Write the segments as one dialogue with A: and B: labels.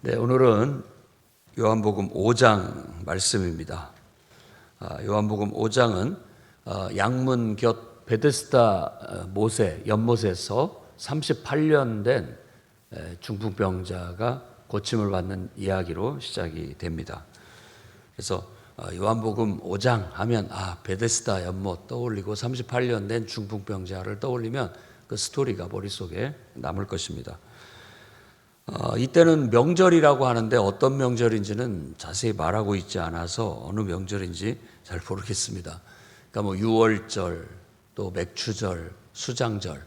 A: 네, 오늘은 요한복음 5장 말씀입니다. 요한복음 5장은 양문 곁 베데스다 못에 연못에서 38년 된 중풍병자가 고침을 받는 이야기로 시작이 됩니다. 그래서 요한복음 5장 하면 베데스다 연못 떠올리고 38년 된 중풍병자를 떠올리면 그 스토리가 머릿속에 남을 것입니다. 이때는 명절이라고 하는데 어떤 명절인지는 자세히 말하고 있지 않아서 어느 명절인지 잘 모르겠습니다. 그러니까 뭐 유월절, 또 맥추절, 수장절,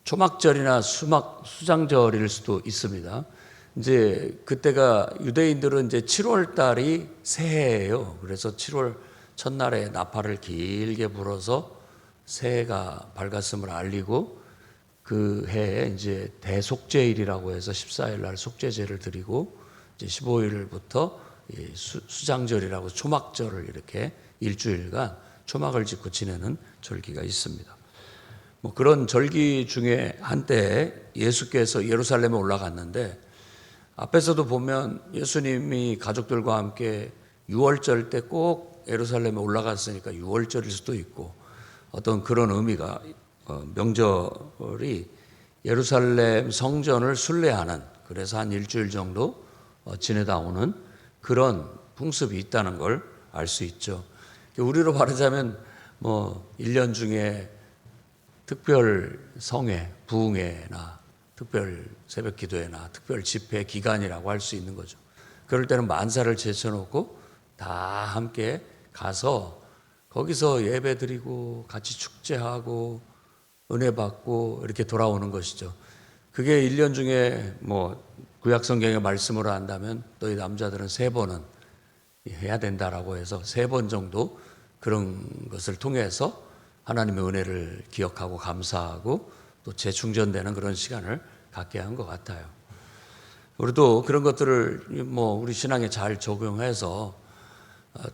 A: 초막절이나 수장절일 수도 있습니다. 이제 그때가 유대인들은 이제 7월 달이 새해예요. 그래서 7월 첫날에 나팔을 길게 불어서 새해가 밝았음을 알리고 그 해에 이제 대속죄일이라고 해서 14일 날 속죄제를 드리고 이제 15일부터 수장절이라고 초막절을 이렇게 일주일간 초막을 짓고 지내는 절기가 있습니다. 그런 절기 중에 한때 예수께서 예루살렘에 올라갔는데 앞에서도 보면 예수님이 가족들과 함께 유월절 때 꼭 예루살렘에 올라갔으니까 유월절일 수도 있고 어떤 그런 의미가 명절이 예루살렘 성전을 순례하는, 그래서 한 일주일 정도 지내다 오는 그런 풍습이 있다는 걸 알 수 있죠. 우리로 말하자면 1년 중에 특별 성회, 부흥회나 특별 새벽 기도회나 특별 집회 기간이라고 할 수 있는 거죠. 그럴 때는 만사를 제쳐놓고 다 함께 가서 거기서 예배 드리고 같이 축제하고 은혜 받고 이렇게 돌아오는 것이죠. 그게 1년 중에 구약 성경의 말씀으로 한다면 너희 남자들은 3번은 해야 된다라고 해서 3번 정도 그런 것을 통해서 하나님의 은혜를 기억하고 감사하고 또 재충전되는 그런 시간을 갖게 한 것 같아요. 우리도 그런 것들을 우리 신앙에 잘 적용해서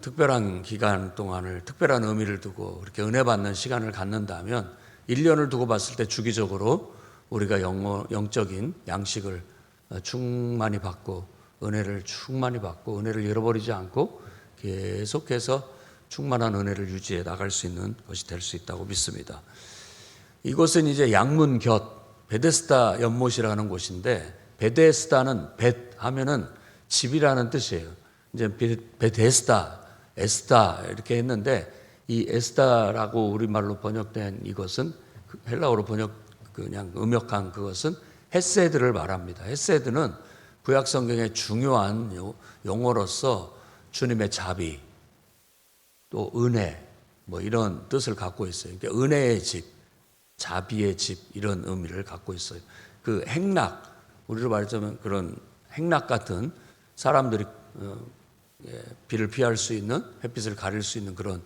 A: 특별한 기간 동안을 특별한 의미를 두고 이렇게 은혜 받는 시간을 갖는다면 1년을 두고 봤을 때 주기적으로 우리가 영적인 양식을 충만히 받고 은혜를 충만히 받고 은혜를 잃어버리지 않고 계속해서 충만한 은혜를 유지해 나갈 수 있는 것이 될 수 있다고 믿습니다. 이곳은 이제 양문 곁 베데스다 연못이라는 곳인데, 베데스다는 벳 하면은 집이라는 뜻이에요. 이제 베데스다, 에스다 이렇게 했는데 이 에스다라고 우리말로 번역된 이것은 헬라어로 그냥 음역한 그것은 헤세드를 말합니다. 헤세드는 구약 성경의 중요한 용어로서 주님의 자비, 또 은혜 이런 뜻을 갖고 있어요. 그러니까 은혜의 집, 자비의 집 이런 의미를 갖고 있어요. 그 행락, 우리로 말하자면 그런 행락 같은 사람들이 비를 피할 수 있는, 햇빛을 가릴 수 있는 그런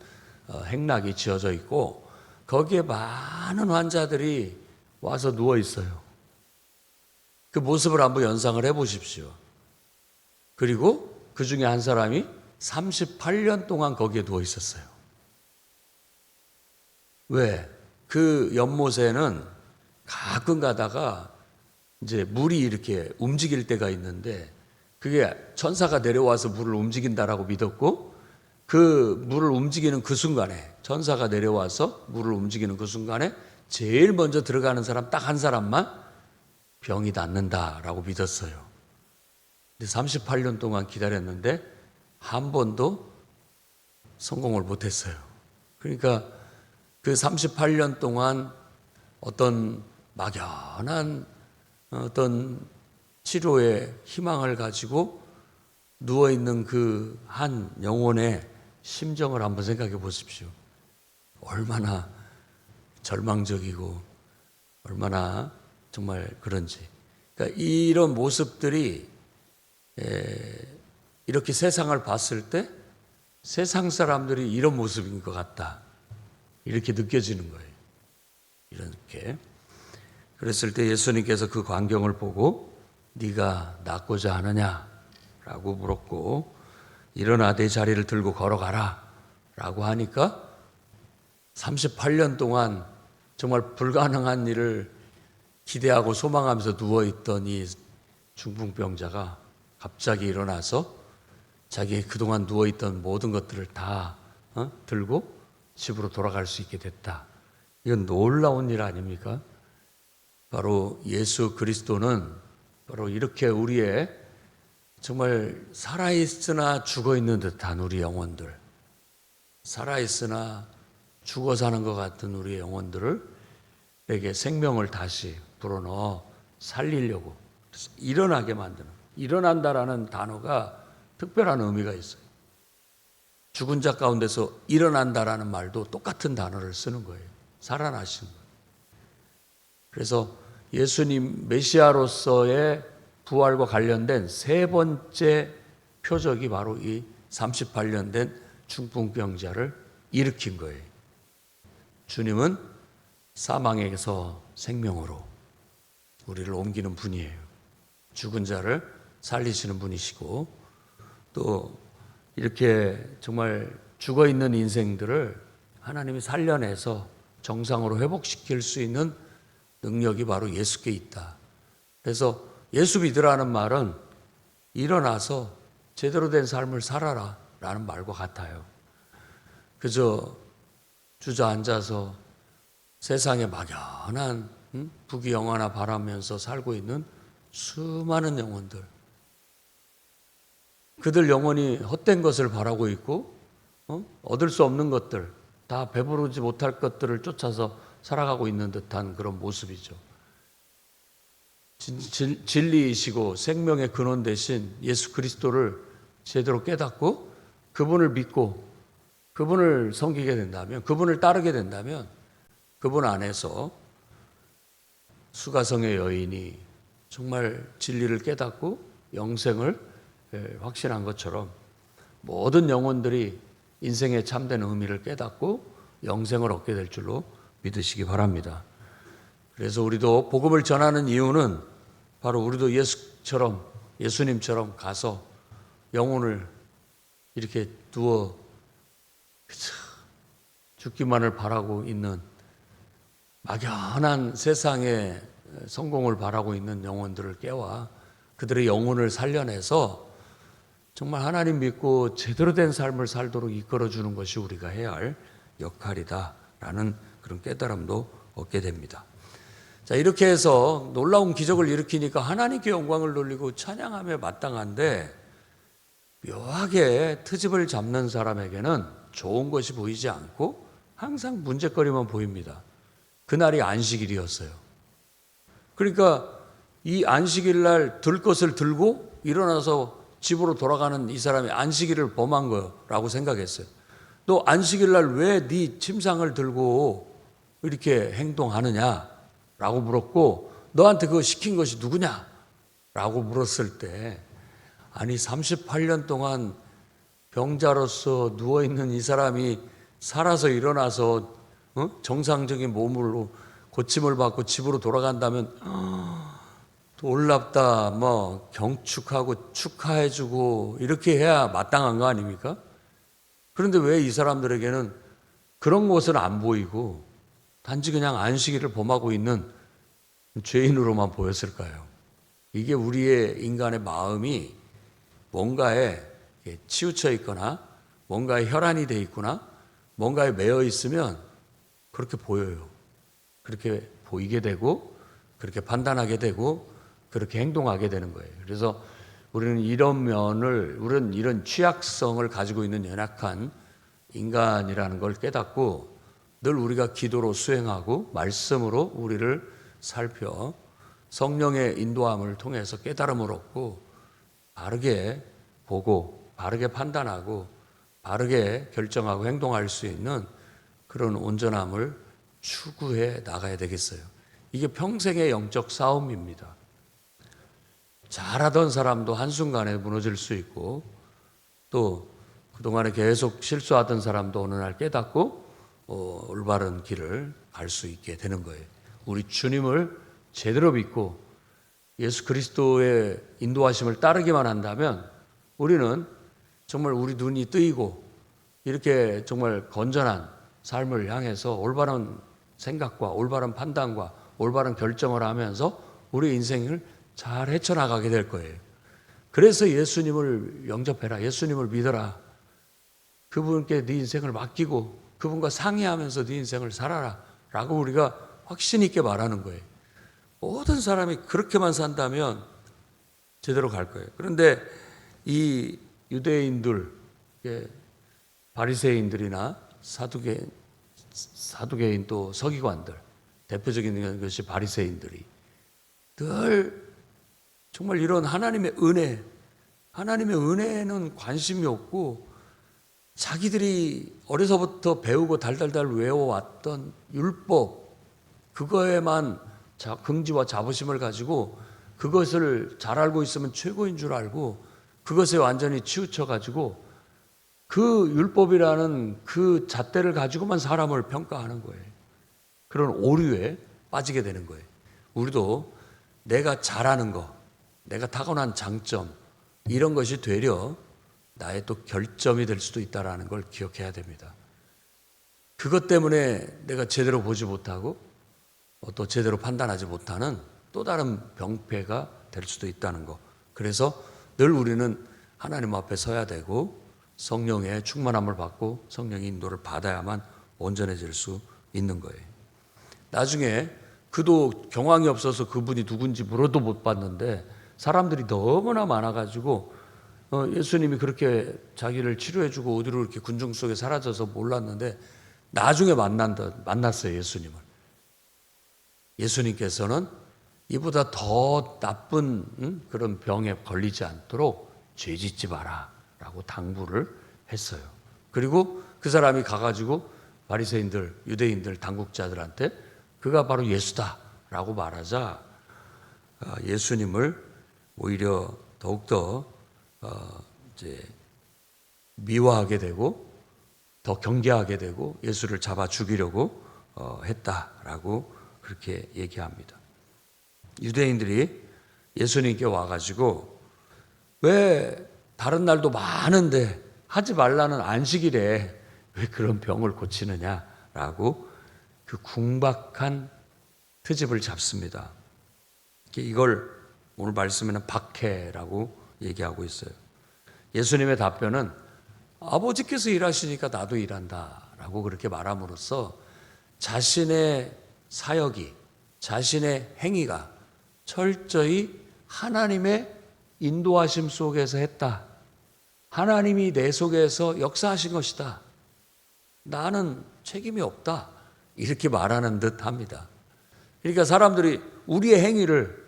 A: 행락이 지어져 있고 거기에 많은 환자들이 와서 누워 있어요. 그 모습을 한번 연상을 해보십시오. 그리고 그 중에 한 사람이 38년 동안 거기에 누워 있었어요. 왜? 그 연못에는 가끔 가다가 이제 물이 이렇게 움직일 때가 있는데 그게 천사가 내려와서 물을 움직인다라고 믿었고, 그 물을 움직이는 그 순간에, 천사가 내려와서 물을 움직이는 그 순간에 제일 먼저 들어가는 사람 딱 한 사람만 병이 낫는다라고 믿었어요. 근데 38년 동안 기다렸는데 한 번도 성공을 못했어요. 그러니까 그 38년 동안 어떤 막연한 어떤 치료의 희망을 가지고 누워있는 그 한 영혼의 심정을 한번 생각해 보십시오. 얼마나 절망적이고 얼마나 정말 그런지. 그러니까 이런 모습들이 이렇게 세상을 봤을 때 세상 사람들이 이런 모습인 것 같다, 이렇게 느껴지는 거예요. 이렇게. 그랬을 때 예수님께서 그 광경을 보고 네가 낫고자 하느냐라고 물었고, 일어나 내 자리를 들고 걸어가라 라고 하니까 38년 동안 정말 불가능한 일을 기대하고 소망하면서 누워있던 이 중풍병자가 갑자기 일어나서 자기 그동안 누워있던 모든 것들을 다 들고 집으로 돌아갈 수 있게 됐다. 이건 놀라운 일 아닙니까? 바로 예수 그리스도는 바로 이렇게 우리의 정말 살아있으나 죽어있는 듯한 우리 영혼들, 살아있으나 죽어 사는 것 같은 우리의 영혼들을 내게 생명을 다시 불어넣어 살리려고 일어나게 만드는, 일어난다라는 단어가 특별한 의미가 있어요. 죽은 자 가운데서 일어난다라는 말도 똑같은 단어를 쓰는 거예요. 살아나신 거예요. 그래서 예수님 메시아로서의 부활과 관련된 세 번째 표적이 바로 이 38년 된 중풍병자를 일으킨 거예요. 주님은 사망에서 생명으로 우리를 옮기는 분이에요. 죽은 자를 살리시는 분이시고, 또 이렇게 정말 죽어있는 인생들을 하나님이 살려내서 정상으로 회복시킬 수 있는 능력이 바로 예수께 있다. 그래서 예수 믿으라는 말은 일어나서 제대로 된 삶을 살아라 라는 말과 같아요. 그저 주저앉아서 세상에 막연한 부귀영화나 바라면서 살고 있는 수많은 영혼들, 그들 영혼이 헛된 것을 바라고 있고 얻을 수 없는 것들, 다 배부르지 못할 것들을 쫓아서 살아가고 있는 듯한 그런 모습이죠. 진리이시고 생명의 근원 되신 예수 그리스도를 제대로 깨닫고 그분을 믿고 그분을 섬기게 된다면, 그분을 따르게 된다면 그분 안에서 수가성의 여인이 정말 진리를 깨닫고 영생을 확신한 것처럼 모든 영혼들이 인생의 참된 의미를 깨닫고 영생을 얻게 될 줄로 믿으시기 바랍니다. 그래서 우리도 복음을 전하는 이유는 바로 우리도 예수님처럼 가서 영혼을 이렇게 두어 죽기만을 바라고 있는 막연한 세상의 성공을 바라고 있는 영혼들을 깨워 그들의 영혼을 살려내서 정말 하나님 믿고 제대로 된 삶을 살도록 이끌어주는 것이 우리가 해야 할 역할이다라는 그런 깨달음도 얻게 됩니다. 자, 이렇게 해서 놀라운 기적을 일으키니까 하나님께 영광을 돌리고 찬양하며 마땅한데, 묘하게 트집을 잡는 사람에게는 좋은 것이 보이지 않고 항상 문제거리만 보입니다. 그날이 안식일이었어요. 그러니까 이 안식일 날 들 것을 들고 일어나서 집으로 돌아가는 이 사람이 안식일을 범한 거라고 생각했어요. 너 안식일 날 왜 네 침상을 들고 이렇게 행동하느냐라고 물었고, 너한테 그거 시킨 것이 누구냐라고 물었을 때, 아니 38년 동안 병자로서 누워있는 이 사람이 살아서 일어나서 정상적인 몸으로 고침을 받고 집으로 돌아간다면 놀랍다, 경축하고 축하해주고 이렇게 해야 마땅한 거 아닙니까? 그런데 왜 이 사람들에게는 그런 것은 안 보이고 단지 그냥 안식일을 범하고 있는 죄인으로만 보였을까요? 이게 우리의 인간의 마음이 뭔가에 치우쳐 있거나 뭔가에 혈안이 돼 있거나 뭔가에 매여 있으면 그렇게 보여요. 그렇게 보이게 되고 그렇게 판단하게 되고 그렇게 행동하게 되는 거예요. 그래서 우리는 우리는 이런 취약성을 가지고 있는 연약한 인간이라는 걸 깨닫고 늘 우리가 기도로 수행하고 말씀으로 우리를 살펴 성령의 인도함을 통해서 깨달음을 얻고 바르게 보고 바르게 판단하고 바르게 결정하고 행동할 수 있는 그런 온전함을 추구해 나가야 되겠어요. 이게 평생의 영적 싸움입니다. 잘하던 사람도 한순간에 무너질 수 있고, 또 그동안에 계속 실수하던 사람도 어느 날 깨닫고 올바른 길을 갈 수 있게 되는 거예요. 우리 주님을 제대로 믿고 예수 그리스도의 인도하심을 따르기만 한다면 우리는 정말 우리 눈이 뜨이고 이렇게 정말 건전한 삶을 향해서 올바른 생각과 올바른 판단과 올바른 결정을 하면서 우리 인생을 잘 헤쳐나가게 될 거예요. 그래서 예수님을 영접해라. 예수님을 믿어라. 그분께 네 인생을 맡기고 그분과 상의하면서 네 인생을 살아라 라고 우리가 확신 있게 말하는 거예요. 모든 사람이 그렇게만 산다면 제대로 갈 거예요. 그런데 이 유대인들, 바리새인들이나 사두개인 또 서기관들, 대표적인 것이 바리새인들이 늘 정말 이런 하나님의 은혜에는 관심이 없고 자기들이 어려서부터 배우고 달달달 외워왔던 율법, 그거에만 긍지와 자부심을 가지고 그것을 잘 알고 있으면 최고인 줄 알고 그것에 완전히 치우쳐가지고 그 율법이라는 그 잣대를 가지고만 사람을 평가하는 거예요. 그런 오류에 빠지게 되는 거예요. 우리도 내가 잘하는 거, 내가 타고난 장점, 이런 것이 되려 나의 또 결점이 될 수도 있다는 걸 기억해야 됩니다. 그것 때문에 내가 제대로 보지 못하고 또 제대로 판단하지 못하는 또 다른 병폐가 될 수도 있다는 거. 그래서 늘 우리는 하나님 앞에 서야 되고 성령의 충만함을 받고 성령의 인도를 받아야만 온전해질 수 있는 거예요. 나중에 그도 경황이 없어서 그분이 누군지 물어도 못 봤는데 사람들이 너무나 많아가지고 예수님이 그렇게 자기를 치료해주고 어디로 이렇게 군중 속에 사라져서 몰랐는데 나중에 만났어요, 예수님을. 예수님께서는 이보다 더 나쁜 그런 병에 걸리지 않도록 죄 짓지 마라 라고 당부를 했어요. 그리고 그 사람이 가가지고 바리새인들, 유대인들, 당국자들한테 그가 바로 예수다 라고 말하자 예수님을 오히려 더욱더 이제 미워하게 되고 더 경계하게 되고 예수를 잡아 죽이려고 했다라고 그렇게 얘기합니다. 유대인들이 예수님께 와가지고 왜 다른 날도 많은데 하지 말라는 안식일에 왜 그런 병을 고치느냐라고 그 궁박한 트집을 잡습니다. 이걸 오늘 말씀에는 박해라고 얘기하고 있어요. 예수님의 답변은 아버지께서 일하시니까 나도 일한다라고 그렇게 말함으로써 자신의 사역이, 자신의 행위가 철저히 하나님의 인도하심 속에서 했다. 하나님이 내 속에서 역사하신 것이다. 나는 책임이 없다. 이렇게 말하는 듯 합니다. 그러니까 사람들이 우리의 행위를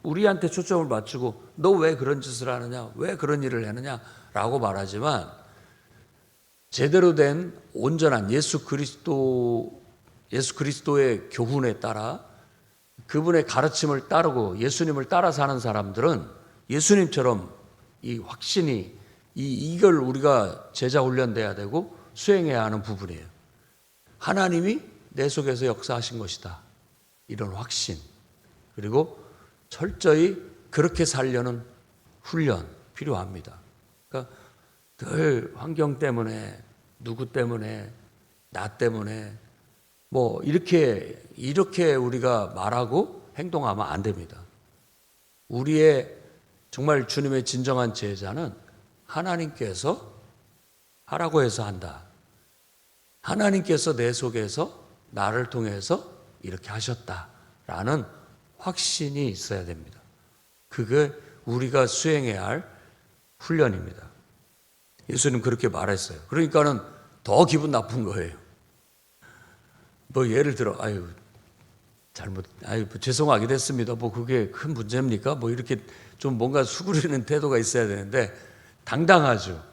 A: 우리한테 초점을 맞추고 너 왜 그런 짓을 하느냐, 왜 그런 일을 하느냐라고 말하지만 제대로 된 온전한 예수 그리스도의 교훈에 따라 그분의 가르침을 따르고 예수님을 따라 사는 사람들은 예수님처럼 이 확신이 이걸 우리가 제자 훈련돼야 되고 수행해야 하는 부분이에요. 하나님이 내 속에서 역사하신 것이다. 이런 확신. 그리고 철저히 그렇게 살려는 훈련 필요합니다. 그러니까 늘 환경 때문에, 누구 때문에, 나 때문에 뭐 이렇게 우리가 말하고 행동하면 안 됩니다. 우리의 정말 주님의 진정한 제자는 하나님께서 하라고 해서 한다. 하나님께서 내 속에서 나를 통해서 이렇게 하셨다라는 확신이 있어야 됩니다. 그게 우리가 수행해야 할 훈련입니다. 예수님 그렇게 말했어요. 그러니까는 더 기분 나쁜 거예요. 뭐 예를 들어 죄송하게 됐습니다. 뭐 그게 큰 문제입니까? 뭐 이렇게 좀 뭔가 수그리는 태도가 있어야 되는데 당당하죠.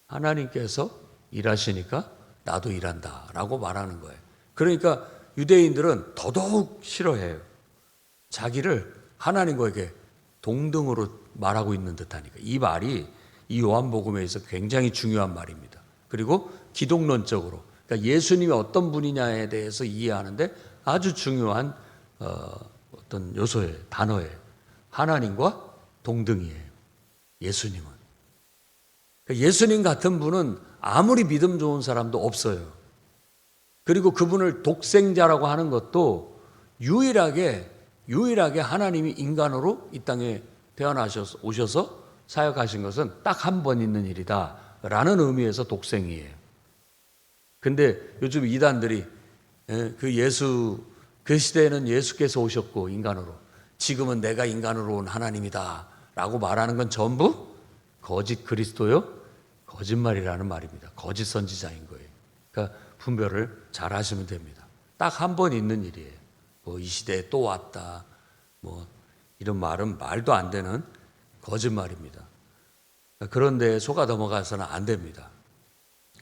A: 하나님께서 일하시니까 나도 일한다라고 말하는 거예요. 그러니까 유대인들은 더더욱 싫어해요. 자기를 하나님과에게 동등으로 말하고 있는 듯하니까. 이 말이 이 요한복음에서 굉장히 중요한 말입니다. 그리고 기독론적으로, 그러니까 예수님이 어떤 분이냐에 대해서 이해하는데 아주 중요한 어떤 요소예요. 단어예요. 하나님과 동등이에요. 예수님은. 그러니까 예수님 같은 분은 아무리 믿음 좋은 사람도 없어요. 그리고 그분을 독생자라고 하는 것도 유일하게 유일하게 하나님이 인간으로 이 땅에 오셔서 사역하신 것은 딱 한 번 있는 일이다라는 의미에서 독생이에요. 근데 요즘 이단들이 그 시대에는 예수께서 오셨고 인간으로, 지금은 내가 인간으로 온 하나님이다 라고 말하는 건 전부 거짓 그리스도요, 거짓말이라는 말입니다. 거짓 선지자인 거예요. 그러니까 분별을 잘 하시면 됩니다. 딱 한 번 있는 일이에요. 뭐 이 시대에 또 왔다, 뭐 이런 말은 말도 안 되는 거짓말입니다. 그런데 속아 넘어가서는 안 됩니다.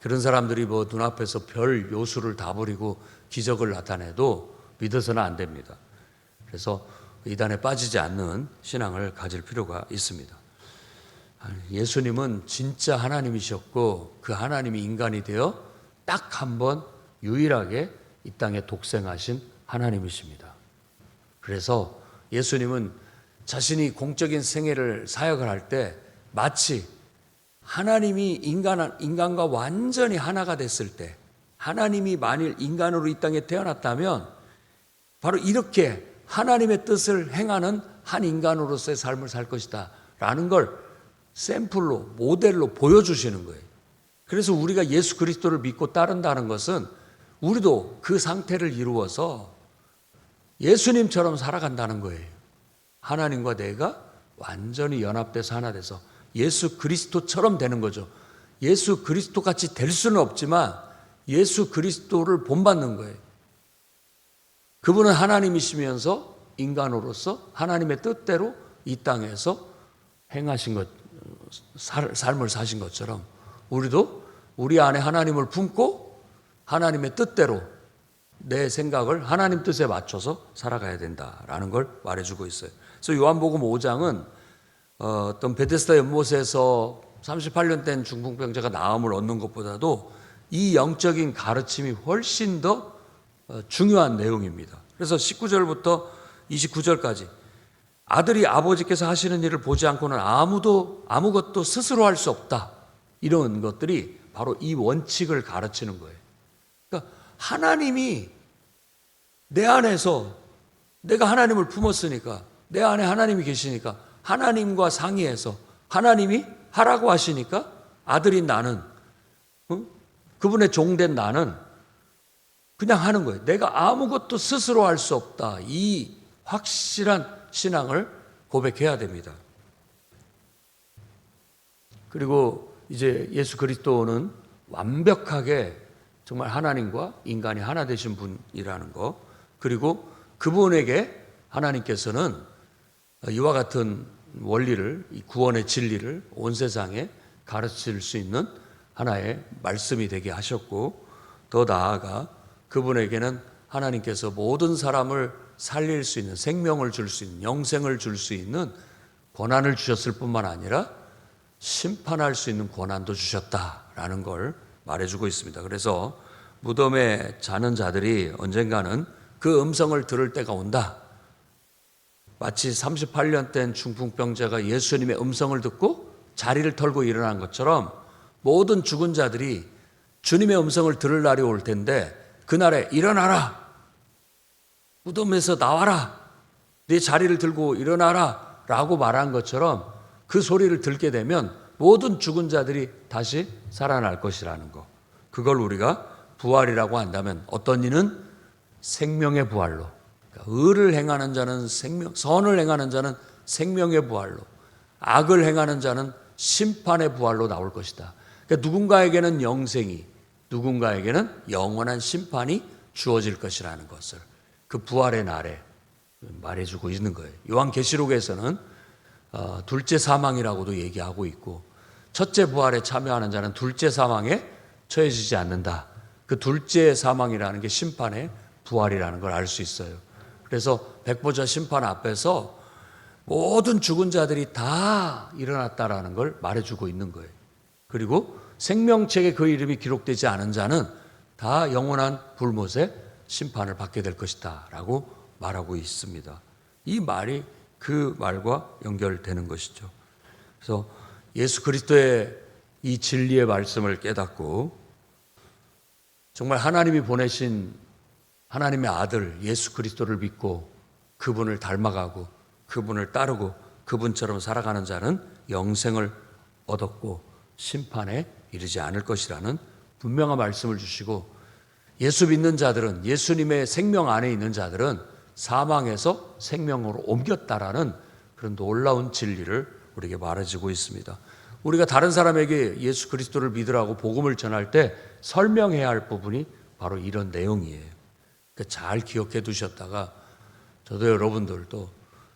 A: 그런 사람들이 뭐 눈앞에서 별 요술을 다 부리고 기적을 나타내도 믿어서는 안 됩니다. 그래서 이단에 빠지지 않는 신앙을 가질 필요가 있습니다. 예수님은 진짜 하나님이셨고 그 하나님이 인간이 되어 딱 한 번 유일하게 이 땅에 독생하신 하나님이십니다. 그래서 예수님은 자신이 공적인 생애를 사역을 할 때 마치 하나님이 인간과 완전히 하나가 됐을 때, 하나님이 만일 인간으로 이 땅에 태어났다면 바로 이렇게 하나님의 뜻을 행하는 한 인간으로서의 삶을 살 것이다 라는 걸 샘플로, 모델로 보여주시는 거예요. 그래서 우리가 예수 그리스도를 믿고 따른다는 것은 우리도 그 상태를 이루어서 예수님처럼 살아간다는 거예요. 하나님과 내가 완전히 연합돼서 하나 돼서 예수 그리스도처럼 되는 거죠. 예수 그리스도 같이 될 수는 없지만 예수 그리스도를 본받는 거예요. 그분은 하나님이시면서 인간으로서 하나님의 뜻대로 이 땅에서 행하신 것, 삶을 사신 것처럼 우리도 우리 안에 하나님을 품고 하나님의 뜻대로 내 생각을 하나님 뜻에 맞춰서 살아가야 된다라는 걸 말해주고 있어요. 그래서 요한복음 5장은 어떤 베데스다 연못에서 38년 된 중풍병자가 나음을 얻는 것보다도 이 영적인 가르침이 훨씬 더 중요한 내용입니다. 그래서 19절부터 29절까지 아들이 아버지께서 하시는 일을 보지 않고는 아무것도 스스로 할 수 없다. 이런 것들이 바로 이 원칙을 가르치는 거예요. 그러니까 하나님이 내 안에서 내가 하나님을 품었으니까 내 안에 하나님이 계시니까 하나님과 상의해서 하나님이 하라고 하시니까 아들인 나는 그분의 종된 나는 그냥 하는 거예요. 내가 아무것도 스스로 할 수 없다. 이 확실한 신앙을 고백해야 됩니다. 그리고 이제 예수 그리스도는 완벽하게 정말 하나님과 인간이 하나 되신 분이라는 거, 그리고 그분에게 하나님께서는 이와 같은 원리를, 이 구원의 진리를 온 세상에 가르칠 수 있는 하나의 말씀이 되게 하셨고, 더 나아가 그분에게는 하나님께서 모든 사람을 살릴 수 있는, 생명을 줄 수 있는, 영생을 줄 수 있는 권한을 주셨을 뿐만 아니라 심판할 수 있는 권한도 주셨다라는 걸 말해주고 있습니다. 그래서 무덤에 자는 자들이 언젠가는 그 음성을 들을 때가 온다. 마치 38년 된 중풍병자가 예수님의 음성을 듣고 자리를 털고 일어난 것처럼 모든 죽은 자들이 주님의 음성을 들을 날이 올 텐데, 그날에 일어나라, 무덤에서 나와라, 네 자리를 들고 일어나라 라고 말한 것처럼 그 소리를 듣게 되면 모든 죽은 자들이 다시 살아날 것이라는 거, 그걸 우리가 부활이라고 한다면 어떤 이는 생명의 부활로, 그러니까 의를 행하는 자는 선을 행하는 자는 생명의 부활로, 악을 행하는 자는 심판의 부활로 나올 것이다. 그러니까 누군가에게는 영생이, 누군가에게는 영원한 심판이 주어질 것이라는 것을 그 부활의 날에 말해주고 있는 거예요. 요한계시록에서는 둘째 사망이라고도 얘기하고 있고, 첫째 부활에 참여하는 자는 둘째 사망에 처해지지 않는다. 그 둘째 사망이라는 게 심판의 부활이라는 걸 알 수 있어요. 그래서 백보자 심판 앞에서 모든 죽은 자들이 다 일어났다라는 걸 말해주고 있는 거예요. 그리고 생명책에 그 이름이 기록되지 않은 자는 다 영원한 불못의 심판을 받게 될 것이다 라고 말하고 있습니다. 이 말이 그 말과 연결되는 것이죠. 그래서 예수 그리스도의 이 진리의 말씀을 깨닫고 정말 하나님이 보내신 하나님의 아들 예수 그리스도를 믿고 그분을 닮아가고 그분을 따르고 그분처럼 살아가는 자는 영생을 얻었고 심판에 이르지 않을 것이라는 분명한 말씀을 주시고, 예수 믿는 자들은, 예수님의 생명 안에 있는 자들은 사망에서 생명으로 옮겼다라는 그런 놀라운 진리를 우리에게 말해주고 있습니다. 우리가 다른 사람에게 예수 그리스도를 믿으라고 복음을 전할 때 설명해야 할 부분이 바로 이런 내용이에요. 그러니까 잘 기억해 두셨다가 저도 여러분들도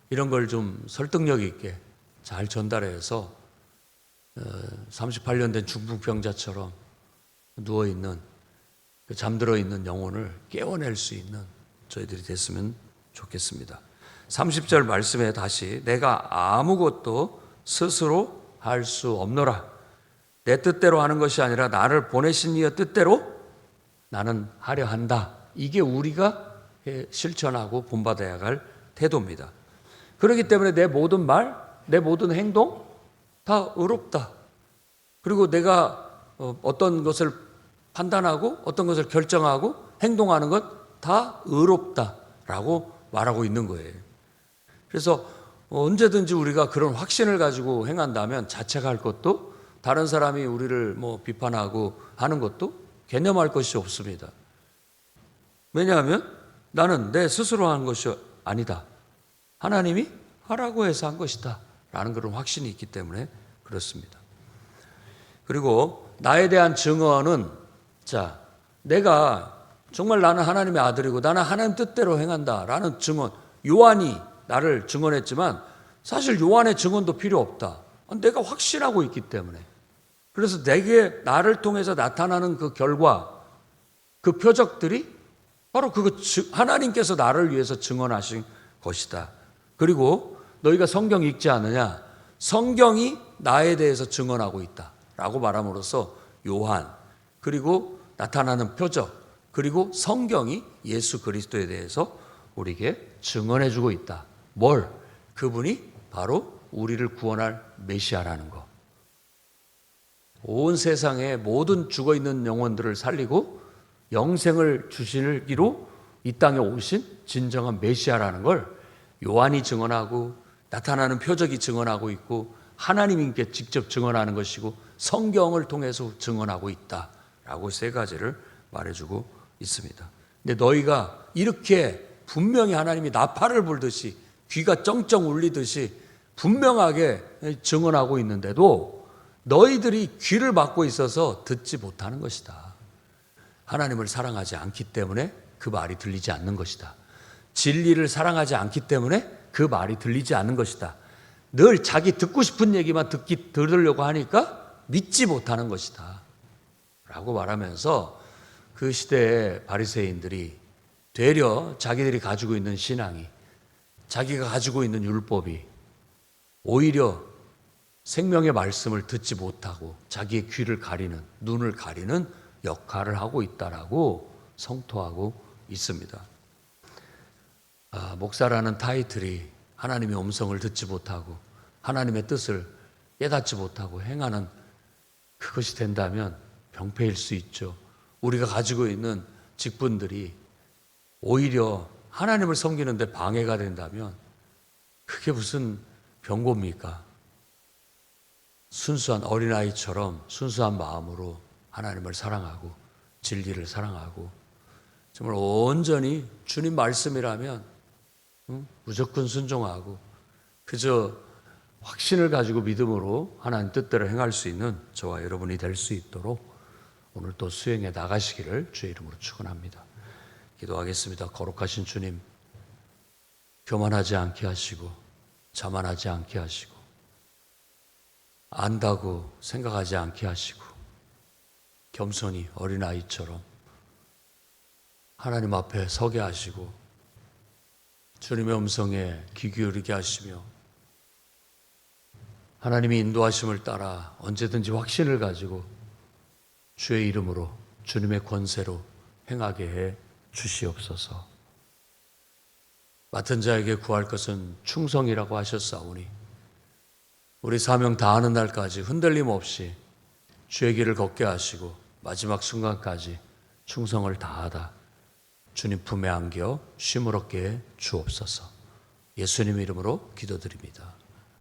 A: 이런 걸 좀 설득력 있게 잘 전달해서 38년 된 중풍병자처럼 누워있는, 잠들어 있는 영혼을 깨워낼 수 있는 저희들이 됐으면 좋겠습니다. 30절 말씀에 다시 내가 아무것도 스스로 할 수 없노라. 내 뜻대로 하는 것이 아니라 나를 보내신 이의 뜻대로 나는 하려 한다. 이게 우리가 실천하고 본받아야 할 태도입니다. 그렇기 때문에 내 모든 말, 내 모든 행동 다 의롭다. 그리고 내가 어떤 것을 판단하고 어떤 것을 결정하고 행동하는 것 다 의롭다라고 말하고 있는 거예요. 그래서 언제든지 우리가 그런 확신을 가지고 행한다면 자책할 것도, 다른 사람이 우리를 비판하고 하는 것도 개념할 것이 없습니다. 왜냐하면 나는 내 스스로 하는 것이 아니다. 하나님이 하라고 해서 한 것이다 라는 그런 확신이 있기 때문에 그렇습니다. 그리고 나에 대한 증언은, 내가 정말 나는 하나님의 아들이고 나는 하나님 뜻대로 행한다 라는 증언, 요한이 나를 증언했지만 사실 요한의 증언도 필요 없다. 내가 확신하고 있기 때문에. 그래서 내게, 나를 통해서 나타나는 그 결과, 그 표적들이 바로 그거 하나님께서 나를 위해서 증언하신 것이다. 그리고 너희가 성경 읽지 않느냐? 성경이 나에 대해서 증언하고 있다 라고 말함으로써 요한, 그리고 나타나는 표적, 그리고 성경이 예수 그리스도에 대해서 우리에게 증언해주고 있다. 뭘? 그분이 바로 우리를 구원할 메시아라는 것. 온 세상의 모든 죽어있는 영혼들을 살리고 영생을 주시기로 이 땅에 오신 진정한 메시아라는 걸 요한이 증언하고 나타나는 표적이 증언하고 있고 하나님께 직접 증언하는 것이고 성경을 통해서 증언하고 있다라고 세 가지를 말해주고 있습니다. 근데 너희가 이렇게 분명히 하나님이 나팔을 불듯이 귀가 쩡쩡 울리듯이 분명하게 증언하고 있는데도 너희들이 귀를 막고 있어서 듣지 못하는 것이다. 하나님을 사랑하지 않기 때문에 그 말이 들리지 않는 것이다. 진리를 사랑하지 않기 때문에 그 말이 들리지 않는 것이다. 늘 자기 듣고 싶은 얘기만 들으려고 하니까 믿지 못하는 것이다 라고 말하면서 그 시대의 바리새인들이 되려 자기들이 가지고 있는 신앙이, 자기가 가지고 있는 율법이 오히려 생명의 말씀을 듣지 못하고 자기의 귀를 가리는, 눈을 가리는 역할을 하고 있다라고 성토하고 있습니다. 목사라는 타이틀이 하나님의 음성을 듣지 못하고 하나님의 뜻을 깨닫지 못하고 행하는 그것이 된다면 병폐일 수 있죠. 우리가 가지고 있는 직분들이 오히려 하나님을 섬기는 데 방해가 된다면 그게 무슨 병고입니까? 순수한 어린아이처럼 순수한 마음으로 하나님을 사랑하고 진리를 사랑하고 정말 온전히 주님 말씀이라면 무조건 순종하고 그저 확신을 가지고 믿음으로 하나님 뜻대로 행할 수 있는 저와 여러분이 될 수 있도록 오늘 또 수행해 나가시기를 주의 이름으로 축원합니다. 기도하겠습니다. 거룩하신 주님, 교만하지 않게 하시고 자만하지 않게 하시고 안다고 생각하지 않게 하시고 겸손히 어린아이처럼 하나님 앞에 서게 하시고 주님의 음성에 귀 기울이게 하시며 하나님의 인도하심을 따라 언제든지 확신을 가지고 주의 이름으로 주님의 권세로 행하게 해 주시옵소서. 맡은 자에게 구할 것은 충성이라고 하셨사오니 우리 사명 다하는 날까지 흔들림 없이 주의 길을 걷게 하시고 마지막 순간까지 충성을 다하다 주님 품에 안겨 쉼을 얻게 해 주옵소서. 예수님 이름으로 기도드립니다.